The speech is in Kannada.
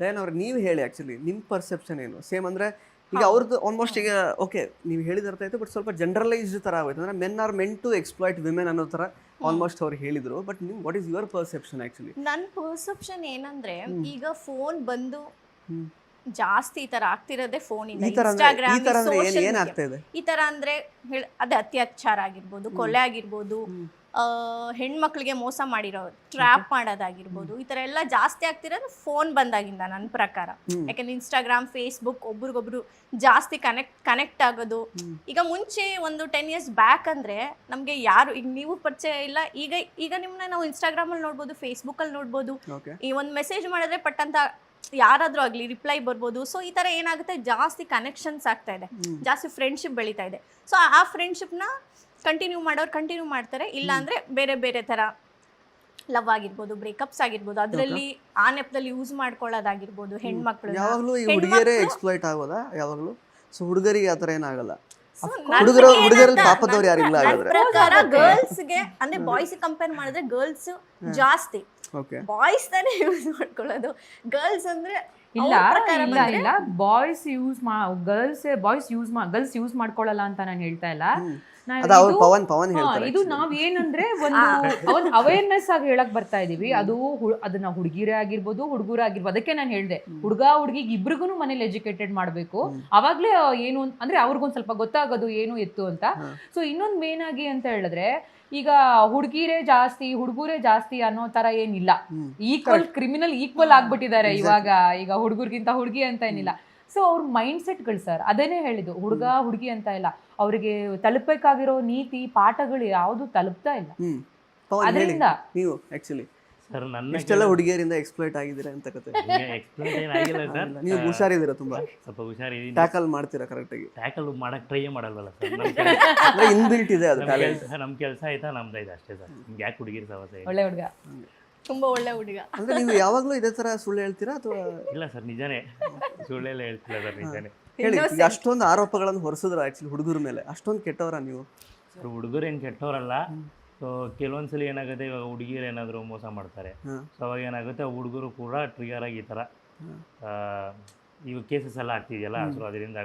ದಯಾನ್ ಅವ್ರೆ ನೀವು ಹೇಳಿ ಆಕ್ಚುಲಿ ನಿಮ್ಮ ಪರ್ಸೆಪ್ಷನ್ ಏನು ಸೇಮ್ ಅಂದ್ರೆ ಈಗ ಅವ್ರದ್ದು ಆಲ್ಮೋಸ್ಟ್ ಈಗ ಓಕೆ ನೀವು ಹೇಳಿದ ಅರ್ಥ ಆಯ್ತು ಬಟ್ ಸ್ವಲ್ಪ ಜನರಲೈಸ್ಡ್ ತರ ಆಗೋಯ್ತು ಅಂದ್ರೆ men are meant to exploit women ಅನ್ನೋ ತರ ಆಲ್ಮೋಸ್ಟ್ ಅವ್ರು ಹೇಳಿದ್ರು ಬಟ್ ನಿಮ್ what is your perception actually ನನ್ನ ಪರ್ಸೆಪ್ಷನ್ ಏನಂದ್ರೆ ಈಗ ಫೋನ್ ಬಂದು ಜಾಸ್ತಿ ಈ ತರ ಆಗ್ತಿರೋದೇ ಫೋನ್ ಇಂದ ಈ ತರ ಇನ್ಸ್ಟಾಗ್ರಾಮ್ ಅಂದ್ರೆ ಏನ್ ಆಗ್ತಾ ಇದೆ ಈ ತರ ಅಂದ್ರೆ ಅದೇ ಅತ್ಯಾಚಾರ ಆಗಿರ್ಬೋದು ಕೊಲೆ ಆಗಿರ್ಬೋದು ಹೆಣ್ಮಕ್ಳಿಗೆ ಮೋಸ ಮಾಡಿರೋ ಟ್ರ್ಯಾಪ್ ಮಾಡೋದಾಗಿರ್ಬೋದು ಈ ತರ ಎಲ್ಲ ಜಾಸ್ತಿ ಆಗ್ತಿರೋದು ಫೋನ್ ಬಂದಾಗಿಂದ ನನ್ನ ಪ್ರಕಾರ. ಯಾಕಂದ್ರೆ ಇನ್ಸ್ಟಾಗ್ರಾಮ್ ಫೇಸ್ಬುಕ್ ಒಬ್ರಿಗೊಬ್ರು ಜಾಸ್ತಿ ಕನೆಕ್ಟ್ ಆಗೋದು. ಈಗ ಮುಂಚೆ ಒಂದು 10 years ಬ್ಯಾಕ್ ಅಂದ್ರೆ ನಮ್ಗೆ ಯಾರು ಈಗ ನೀವು ಪರಿಚಯ ಇಲ್ಲ, ಈಗ ನಿಮ್ಮನ್ನ ನಾವು ಇನ್ಸ್ಟಾಗ್ರಾಮ್ ಅಲ್ಲಿ ನೋಡ್ಬೋದು, ಫೇಸ್ಬುಕ್ ಅಲ್ಲಿ ನೋಡ್ಬೋದು. ಈ ಒಂದು ಮೆಸೇಜ್ ಮಾಡಿದ್ರೆ ಪಟ್ ಅಂತ ಯಾರಾದ್ರೂ ಆಗ್ಲಿ ರಿಪ್ಲೈ ಬರ್ಬೋದು. ಸೊ ಈ ತರ ಏನಾಗುತ್ತೆ, ಜಾಸ್ತಿ ಕನೆಕ್ಷನ್ಸ್ ಆಗ್ತಾ ಇದೆ, ಜಾಸ್ತಿ ಫ್ರೆಂಡ್ಶಿಪ್ ಬೆಳೀತಾ ಇದೆ. ಸೊ ಆ ಫ್ರೆಂಡ್ಶಿಪ್ನ ಕಂಟಿನ್ಯೂ ಮಾಡ್ತಾರೆ. ಇಲ್ಲ ಅಂದ್ರೆ ಬೇರೆ ಬೇರೆ ತರ ಲವ್ ಆಗಿರ್ಬೋದು, ಬ್ರೇಕಪ್ಸ್ ಆಗಿರ್ಬೋದು, ಅದರಲ್ಲಿ ಆ ನೆಪದಲ್ಲಿ ಯೂಸ್ ಮಾಡ್ಕೊಳ್ಳೋದಾಗಿರ್ಬೋದು ಹೆಣ್ಮಕ್ಳು. ಯಾವಾಗಲೂ ಈ ಹುಡುಗಿಯರೇ ಎಕ್ಸ್ಪ್ಲಾಯ್ಟ್ ಆಗೋದಾ ಯಾವಾಗಲೂ? ಸೊ ಹುಡುಗರಿಗೆ ಆ ಥರ ಏನಾಗಲ್ಲ, ಹುಡುಗರಲ್ಲಿ ಪಾಪದವ್ರು ಯಾರಿಲ್ಲ ಹಾಗಾದ್ರೆ? ಪ್ರಕಾರ ಗರ್ಲ್ಸ್ಗೆ ಅಂದ್ರೆ ಬಾಯ್ಸ್ ಕಂಪೇರ್ ಮಾಡಿದ್ರೆ ಗರ್ಲ್ಸ್ ಜಾಸ್ತಿ, ಬಾಯ್ಸ್ ತಾನೇ ಯೂಸ್ ಮಾಡ್ಕೊಳ್ಳೋದು. ಗರ್ಲ್ಸ್ ಅಂದ್ರೆ ಇಲ್ಲ ಬಾಯ್ಸ್ ಯೂಸ್ ಮಾಡ್ಕೊಳ್ಳಲ್ಲ ಅಂತ ನಾನು ಹೇಳ್ತಾ ಇಲ್ಲ. ಇದು ನಾವ್ ಏನಂದ್ರೆ ಒಂದು ಅವೇರ್ನೆಸ್ ಆಗಿ ಹೇಳಕ್ ಬರ್ತಾ ಇದೀವಿ. ಅದನ್ನ ಹುಡುಗಿರೇ ಆಗಿರ್ಬೋದು, ಹುಡುಗರೇ ಆಗಿರ್ಬೋದು. ಅದಕ್ಕೆ ನಾನು ಹೇಳ್ದೆ, ಹುಡುಗ ಹುಡುಗಿಗೆ ಇಬ್ರಿಗೂ ಮನೇಲಿ ಎಜುಕೇಟೆಡ್ ಮಾಡ್ಬೇಕು. ಅವಾಗ್ಲೇ ಏನು ಅಂದ್ರೆ ಅವ್ರಿಗೊಂದ್ ಸ್ವಲ್ಪ ಗೊತ್ತಾಗೋದು ಏನು ಎತ್ತು ಅಂತ. ಸೊ ಇನ್ನೊಂದ್ ಮೇನ್ ಆಗಿ ಅಂತ ಹೇಳಿದ್ರೆ, ಈಗ ಹುಡುಗಿರೇ ಜಾಸ್ತಿ ಹುಡುಗರೇ ಜಾಸ್ತಿ ಅನ್ನೋ ತರ ಏನಿಲ್ಲ. ಕ್ರಿಮಿನಲ್ ಈಕ್ವಲ್ ಆಗ್ಬಿಟ್ಟಿದ್ದಾರೆ ಇವಾಗ. ಈಗ ಹುಡುಗರಿಗಿಂತ ಹುಡುಗಿ ಅಂತ ಏನಿಲ್ಲ. ಸೊ ಅವ್ರ ಮೈಂಡ್ ಸೆಟ್ಗಳು ಸರ್ ಅದೇನೇ ಹೇಳಿದ್ದು, ಹುಡುಗ ಹುಡುಗಿ ಅಂತ ಇಲ್ಲ, ಅವ್ರಿಗೆ ತಲುಪಬೇಕಾಗಿರೋ ನೀತಿ ಪಾಠಗಳು ಯಾವುದು ತಲುಪ್ತಾ ಇಲ್ಲ. ಅದರಿಂದ ನೀವು ಆಕ್ಚುಲಿ ಸರ್ ಇಷ್ಟೆಲ್ಲ ಹುಡುಗಿಯರಿಂದ ಎಕ್ಸ್ಪ್ಲೈಟ್ ಆಗಿದ್ದೀರಾ ಅಂತ ಕತೆ. ನೀವು ಹುಷಾರಿದ್ದೀರಾ, ತುಂಬಾ ಸ್ವಲ್ಪ ಹುಷಾರಿದ್ದೀನಿ, ಟ್ಯಾಕಲ್ ಮಾಡ್ತೀರಾ ಕರೆಕ್ಟ್ ಆಗಿ? ಟ್ಯಾಕಲ್ ಮಾಡಕ್ ಟ್ರೈ ಮಾಡಲ್ವಲ್ಲ ಸರ್, ಇನ್ಬಿಲ್ಟ್ ಇದೆ ಅದು ಟ್ಯಾಲೆಂಟ್. ನಮ್ ಕೆಲಸ ಆಯ್ತಾ ನಮ್ದು ಇದೆ ಅಷ್ಟೇ ಸರ್. ನಿಮ್ಗೆ ಯಾಕೆ ಹುಡುಗಿರ್ ಸವಸೆ? ಒಳ್ಳೆ ಹುಡುಗ, ತುಂಬಾ ಒಳ್ಳೆ ಹುಡುಗ. ಅಂದ್ರೆ ನೀವು ಯಾವಾಗ್ಲೂ ಇದೇ ತರ ಸುಳ್ಳು ಹೇಳ್ತೀರಾ ಅಥವಾ? ಇಲ್ಲ ಸರ್, ನಿಜಾನೇ, ಸುಳ್ಳೆಲ್ಲ ಹೇಳ್ತಿಲ್ಲ ಸರ್, ನಿಜಾನೇ ಹೇಳಿ. ಅಷ್ಟೊಂದು ಆರೋಪಗಳನ್ನ ಹೊರಿಸಿದ್ರ ಆಕ್ಚುಲಿ ಹುಡುಗರ ಮೇಲೆ, ಅಷ್ಟೊಂದು ಕೆಟ್ಟವರ ನೀವು? ಸರ್ ಹುಡುಗರು ಏನು ಕೆಟ್ಟವರಲ್ಲ. ಸೊ ಕೆಲವೊಂದ್ಸಲಿ ಏನಾಗುತ್ತೆ, ಇವಾಗ ಹುಡುಗಿರು ಏನಾದರೂ ಮೋಸ ಮಾಡ್ತಾರೆ. ಸೊ ಅವಾಗ ಏನಾಗುತ್ತೆ, ಹುಡುಗರು ಕೂಡ ಟ್ರಿಗರ್ ಆಗಿ ಈ ಥರ ಇವಾಗ ಕೇಸಸ್ ಎಲ್ಲ ಆಗ್ತಿದೆಯಲ್ಲ. ಸೊ ಅದರಿಂದ